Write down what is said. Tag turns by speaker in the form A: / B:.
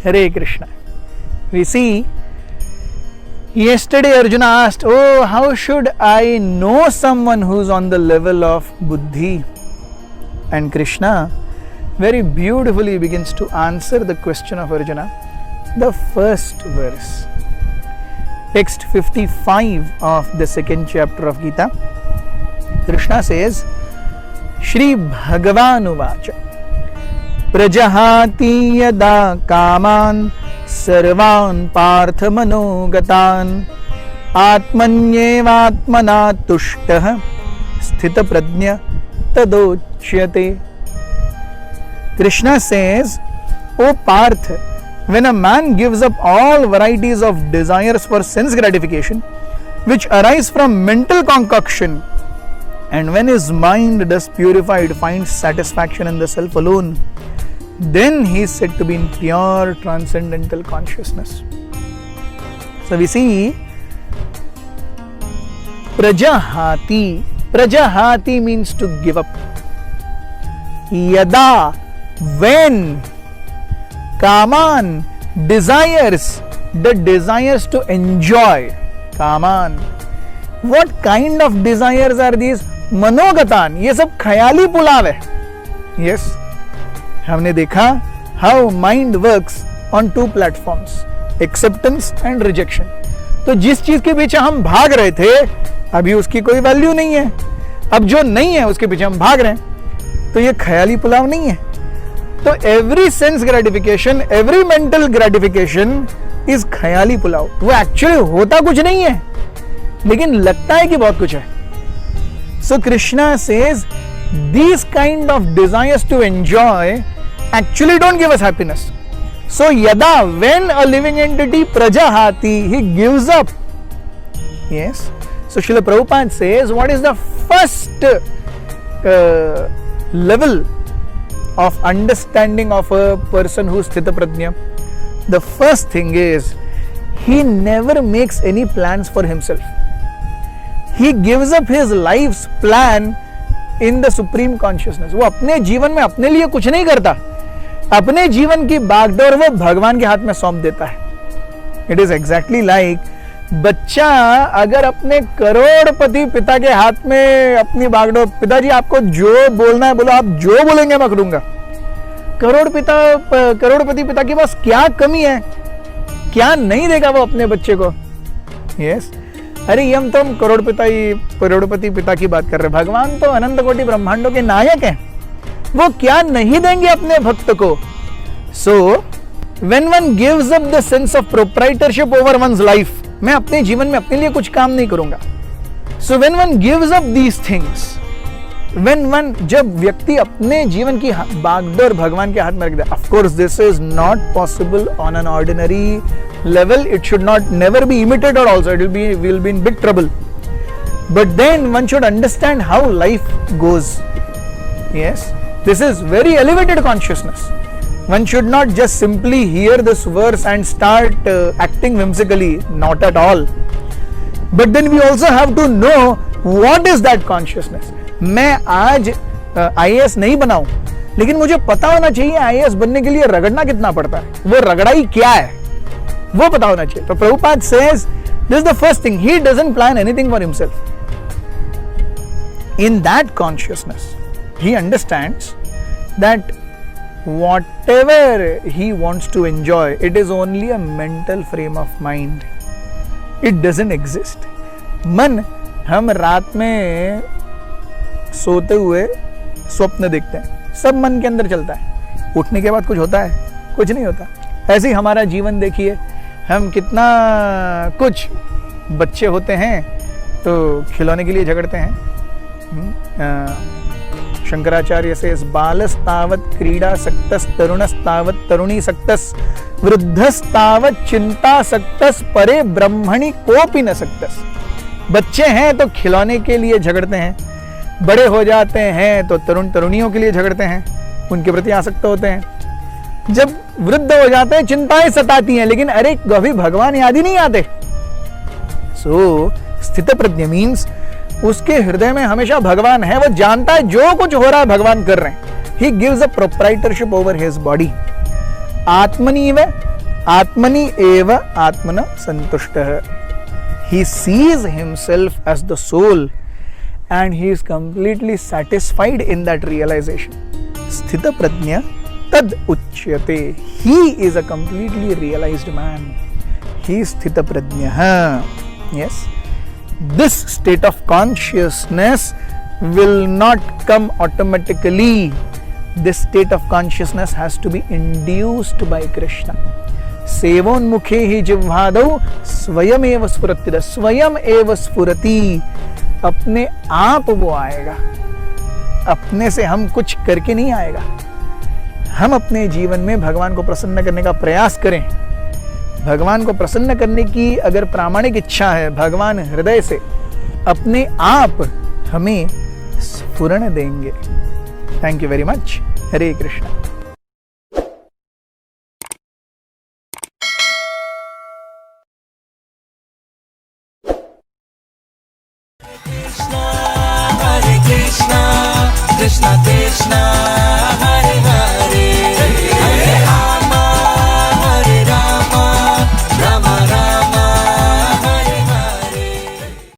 A: Hare Krishna. We see, yesterday Arjuna asked, oh, how should I know someone who's on the level of buddhi? And Krishna very beautifully begins to answer the question of Arjuna. The first verse, text 55 of the second chapter of Gita, Krishna says, Shri Bhagavan Uvacha Prajahati yada kaman sarvan partha manogatan atmanyevatmana tushtah sthita prajna tadochyate. Krishna says, O Parth, when a man gives up all varieties of desires for sense gratification which arise from mental concoction, and when his mind thus purified finds satisfaction in the self alone, then he is said to be in pure transcendental consciousness. So we see Prajahati. Prajahati means to give up. Yada, when. Kaman, desires, the desires to enjoy. Kaman. What kind of desires are these? Manogatan. ये सब ख्याली पुलाव है. Yes. हमने देखा how mind works on two platforms, acceptance and rejection. तो जिस चीज के पीछे हम भाग रहे थे अभी उसकी कोई वैल्यू नहीं है, अब जो नहीं है उसके पीछे हम भाग रहे हैं, तो ये ख्याली पुलाव नहीं है. तो every sense gratification, every mental gratification is ख्याली पुलाव. वो एक्चुअली होता कुछ नहीं है लेकिन लगता है कि बहुत कुछ है. So Krishna says these kind of desires to enjoy actually don't give us happiness. So yada, when a living entity prajahati, he gives up. Yes. So Srila Prabhupada says, what is the first level of understanding of a person who's sthita prajna? The first thing is, he never makes any plans for himself. He gives up his life's plan in the supreme consciousness. वो अपने जीवन में अपने लिए कुछ नहीं करता, अपने जीवन की बागडोर वो भगवान के हाथ में सौंप देता है. It is exactly like बच्चा अगर अपने करोड़पति पिता के हाथ में अपनी बागडोर, पिताजी आपको जो बोलना है बोलो, आप जो बोलेंगे मैं करूंगा. करोड़पति पिता के पास क्या कमी है, क्या नहीं देगा वो अपने बच्चे को. यस. अरे हम तो करोड़पति पिता की बात कर रहे हैं. भगवान तो अनंत कोटि ब्रह्मांडों के नायक हैं, वो क्या नहीं देंगे अपने भक्त को. So when one gives up the sense of proprietorship over one's life, मैं अपने जीवन में अपने लिए कुछ काम नहीं करूंगा. सो when one gives up these things, जब व्यक्ति अपने जीवन की बागडोर भगवान के हाथ में रख दे. Of course this is not possible on an ordinary level. It should not never be imitated also. We'll be in big trouble. But then one should understand how life goes. Yes, this is very elevated consciousness. One should not just simply hear this verse and start acting whimsically. Not at all. But then we also have to know what is that consciousness. मैं आज IAS नहीं बनाऊं, लेकिन मुझे पता होना चाहिए IAS बनने के लिए रगड़ना कितना पड़ता है, वो रगड़ाई क्या है वो पता होना चाहिए. तो Prabhupada says this is the first thing. He doesn't plan anything for himself. In that consciousness, he understands that whatever he wants to enjoy, it is only a mental frame of mind. It doesn't exist. मन, हम रात में सोते हुए स्वप्न देखते हैं, सब मन के अंदर चलता है. उठने के बाद कुछ होता है? कुछ नहीं होता. ऐसे ही हमारा जीवन देखिए, हम कितना कुछ, बच्चे होते हैं तो खिलौने के लिए झगड़ते हैं. शंकराचार्य से बालस्तावत क्रीडा सक्तस तरुणस्तावत तरुणी सक्तस वृद्धस्तावत चिंता सक्तस परे ब्रह्मणि कोपि न सक्तस. बच्चे हैं तो खिलौने के लिए झगड़ते हैं, बड़े हो जाते हैं तो तरुण तरुणियों के लिए झगड़ते हैं, उनके प्रति आसक्त होते हैं. जब वृद्ध हो जाते हैं चिंताएं सताती हैं, लेकिन अरे कभी भगवान याद ही नहीं आते. सो स्थित प्रज्ञ मीन्स उसके हृदय में हमेशा भगवान है, वो जानता है जो कुछ हो रहा है भगवान कर रहे हैं. He gives a proprietorship over his body. आत्मनीव आत्मनि एव आत्मन संतुष्टः. He sees himself as the soul and he is completely satisfied in that realization. Sthita prajna tad uchyate. He is a completely realized man. He is sthita prajna. Yes. This state of consciousness will not come automatically. This state of consciousness has to be induced by Krishna. सेवोन्मुखे ही जिह्वादौ स्वयं एव स्फुरति. स्वयं एव स्फुरति. अपने आप वो आएगा. अपने से हम कुछ करके नहीं आएगा. हम अपने जीवन में भगवान को प्रसन्न करने का प्रयास करें. भगवान को प्रसन्न करने की अगर प्रामाणिक इच्छा है, भगवान हृदय से अपने आप हमें स्फुरण देंगे. Thank you very much. Hare Krishna.
B: Hare Krishna